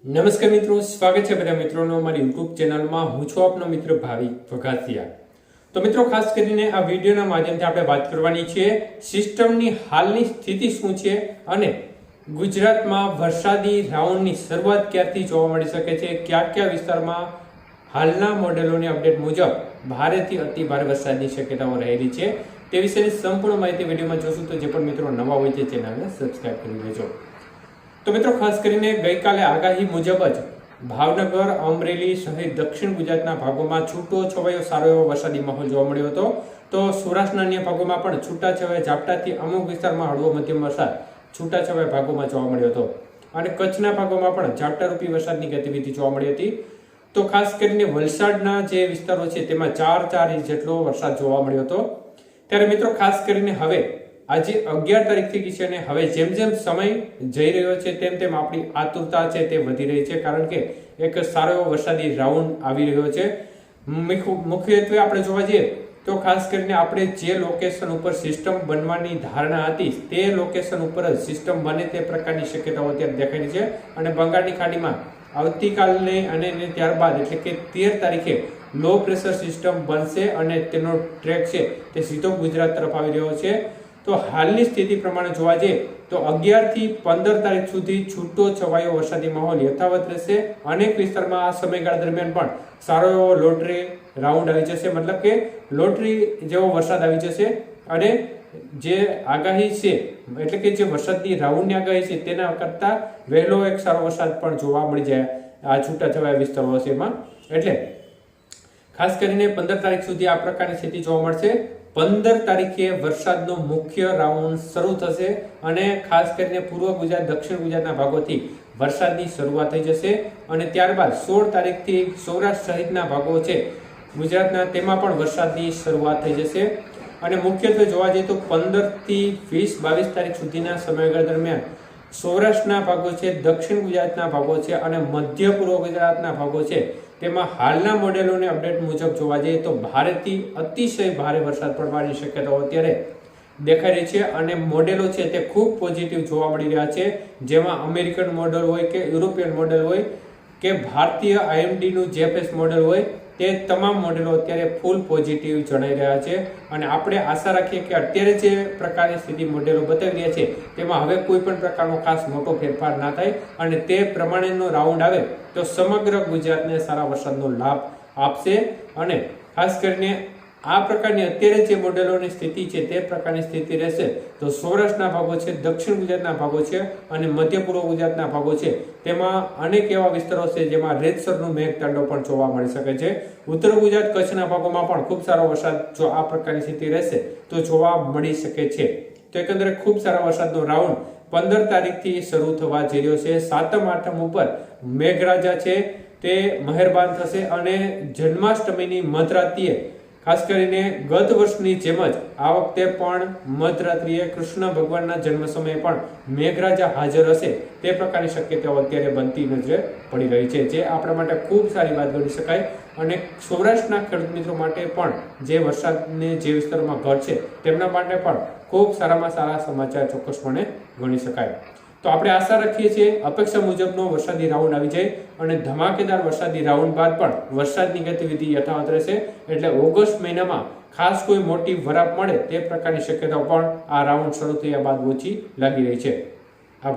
નમસ્કાર મિત્રો, સ્વાગત છે બધા મિત્રોનો અમારી યુટ્યુબ ચેનલમાં. હું છું આપનો મિત્ર ભાવિક વઘાસિયા. તો મિત્રો, ખાસ કરીને આ વિડીયોના માધ્યમથી આપણે વાત કરવાની છે સિસ્ટમની હાલની સ્થિતિ શું છે અને ગુજરાતમાં વરસાદી રાઉન્ડની શરૂઆત ક્યારથી જોવા મળી શકે છે, કયા કયા વિસ્તારમાં હાલના મોડેલોની અપડેટ મુજબ ભારેથી અતિ ભારે વરસાદની શક્યતાઓ રહેલી છે તે વિશેની સંપૂર્ણ માહિતી વિડીયોમાં જોશું. તો જે પણ મિત્રો નવા હોય તે ચેનલને સબસ્ક્રાઇબ કરી લેજો. તો મિત્રો, ખાસ કરીને ગઈકાલે આગાહી મુજબ જ ભાવનગર, અમરેલી સહિત દક્ષિણ ગુજરાતના ભાગોમાં છૂટો છવાયો સારો એવો વરસાદી માહોલ જોવા મળ્યો હતો. તો સૌરાષ્ટ્રના અન્ય ભાગોમાં પણ છૂટાછવાયા ઝાપટાથી અમુક વિસ્તારમાં હળવો મધ્યમ વરસાદ છૂટાછવાયા ભાગોમાં જોવા મળ્યો હતો અને કચ્છના ભાગોમાં પણ ઝાપટારૂપી વરસાદની ગતિવિધિ જોવા મળી હતી. તો ખાસ કરીને વલસાડના જે વિસ્તારો છે તેમાં 4 ઇંચ જેટલો વરસાદ જોવા મળ્યો હતો. ત્યારે મિત્રો, ખાસ કરીને હવે આજે 11 તારીખ થઈ ગઈ છે અને હવે જેમ જેમ સમય જઈ રહ્યો છે તેમ તેમ આપણી આતુરતા છે તે વધી રહી છે, કારણ કે એક સારો એવો વરસાદી રાઉન્ડ આવી રહ્યો છે. મુખ્યત્વે આપણે જોવા જઈએ તો ખાસ કરીને આપણે જે લોકેશન ઉપર સિસ્ટમ બનવાની ધારણા હતી તે લોકેશન ઉપર જ સિસ્ટમ બને તે પ્રકારની શક્યતાઓ અત્યારે દેખાઈ રહી છે અને બંગાળની ખાડીમાં આવતીકાલે અને ત્યારબાદ એટલે કે 13 તારીખે લો પ્રેશર સિસ્ટમ બનશે અને તેનો ટ્રેક છે તે સીધો ગુજરાત તરફ આવી રહ્યો છે. તો હાલની સ્થિતિ પ્રમાણે જોવા જઈએ તો 11 થી 15 તારીખ સુધી છૂટો છવાયો વરસાદી માહોલ યથાવત રહેશે. અનેક વિસ્તારમાં આ સમયગાળા દરમિયાન પણ સારો એવો લોટરી રાઉન્ડ આવી જશે, મતલબ કે લોટરી જેવો વરસાદ આવી જશે અને જે આગાહી છે એટલે કે જે વરસાદની રાઉન્ડની આગાહી છે તેના કરતા વહેલો એક સારો વરસાદ પણ જોવા મળી જાય આ છૂટાછવાયા વિસ્તારો છે એમાં. એટલે ખાસ કરીને 15 તારીખ સુધી આ પ્રકારની સ્થિતિ જોવા મળશે. 15 તારીખે વરસાદનો મુખ્ય રાઉન્ડ શરૂ થશે અને ખાસ કરીને પૂર્વ ગુજરાત, દક્ષિણ ગુજરાતના ભાગોથી વરસાદની શરૂઆત થઈ જશે અને ત્યારબાદ 16 તારીખથી સૌરાષ્ટ્ર સહિતના ભાગો છે ગુજરાતના તેમાં પણ વરસાદની શરૂઆત થઈ જશે. અને મુખ્યત્વે જોવા જઈએ તો 15 થી 20-22 તારીખ સુધીના સમયગાળા દરમિયાન સૌરાષ્ટ્રના ભાગો છે, દક્ષિણ ગુજરાતના ભાગો છે અને મધ્ય પૂર્વ ગુજરાતના ભાગો છે તેમાં હાલના મોડેલોની અપડેટ મુજબ જોવા જઈએ તો ભારેથી અતિશય ભારે વરસાદ પડવાની શક્યતાઓ અત્યારે દેખાઈ રહી છે અને મોડેલો છે તે ખૂબ પોઝિટિવ જોવા મળી રહ્યા છે. જેમાં અમેરિકન મોડેલ હોય કે યુરોપિયન મોડેલ હોય કે ભારતીય IMDનું JFS મોડેલ હોય તે તમામ મોડેલો અત્યારે ફૂલ પોઝિટિવ જણાઈ રહ્યા છે અને આપણે આશા રાખીએ કે અત્યારે જે પ્રકારની સ્થિતિ મોડેલો બતાવી રહ્યા છે તેમાં હવે કોઈ પણ પ્રકારનો ખાસ મોટો ફેરફાર ના થાય અને તે પ્રમાણેનો રાઉન્ડ આવે તો સમગ્ર ગુજરાતને સારા વરસાદનો લાભ આપશે. અને ખાસ કરીને આ પ્રકારની અત્યારે જે મોડેલોની સ્થિતિ છે તે પ્રકારની સ્થિતિ રહેશે તો સૌરાષ્ટ્રના ભાગો છે, દક્ષિણ ગુજરાતના ભાગો છે અને મધ્ય પૂર્વ ગુજરાતના ભાગો છે તેમાં અનેક એવા વિસ્તારો છે જેમાં રેતસરનું મેઘતાંડવ પણ જોવા મળી શકે છે. ઉત્તર ગુજરાત, કચ્છના ભાગોમાં પણ ખૂબ સારો વરસાદ જો આ પ્રકારની સ્થિતિ રહેશે તો જોવા મળી શકે છે. તો એકંદરે ખૂબ સારા વરસાદનો રાઉન્ડ 15 તારીખથી શરૂ થવા જઈ રહ્યો છે. 7મ 8મ ઉપર મેઘરાજા છે તે મહેરબાન થશે અને જન્માષ્ટમીની મધરાત્રિએ ખાસ કરીને ગત વર્ષની જેમ જ આ વખતે પણ મધરાત્રિએ કૃષ્ણ ભગવાનના જન્મ સમયે પણ મેઘરાજા હાજર હશે તે પ્રકારની શક્યતાઓ અત્યારે બનતી નજરે પડી રહી છે, જે આપણા માટે ખૂબ સારી વાત ગણી શકાય. અને સૌરાષ્ટ્રના ખેડૂત મિત્રો માટે પણ જે વરસાદને જે વિસ્તારોમાં ઘર છે તેમના માટે પણ ખૂબ સારામાં સારા સમાચાર ચોક્કસપણે ગણી શકાય. તો આપણે આશા રાખીએ છીએ અપેક્ષા મુજબનો વરસાદી રાઉન્ડ આવી જાય અને ધમાકેદાર વરસાદી રાઉન્ડ બાદ પણ વરસાદની ગતિવિધિ યથાવત રહેશે. એટલે ઓગસ્ટ મહિનામાં ખાસ કોઈ મોટી વરાપ મળે તે પ્રકારની શક્યતાઓ પણ આ રાઉન્ડ શરૂ થયા બાદ ઓછી લાગી રહી છે.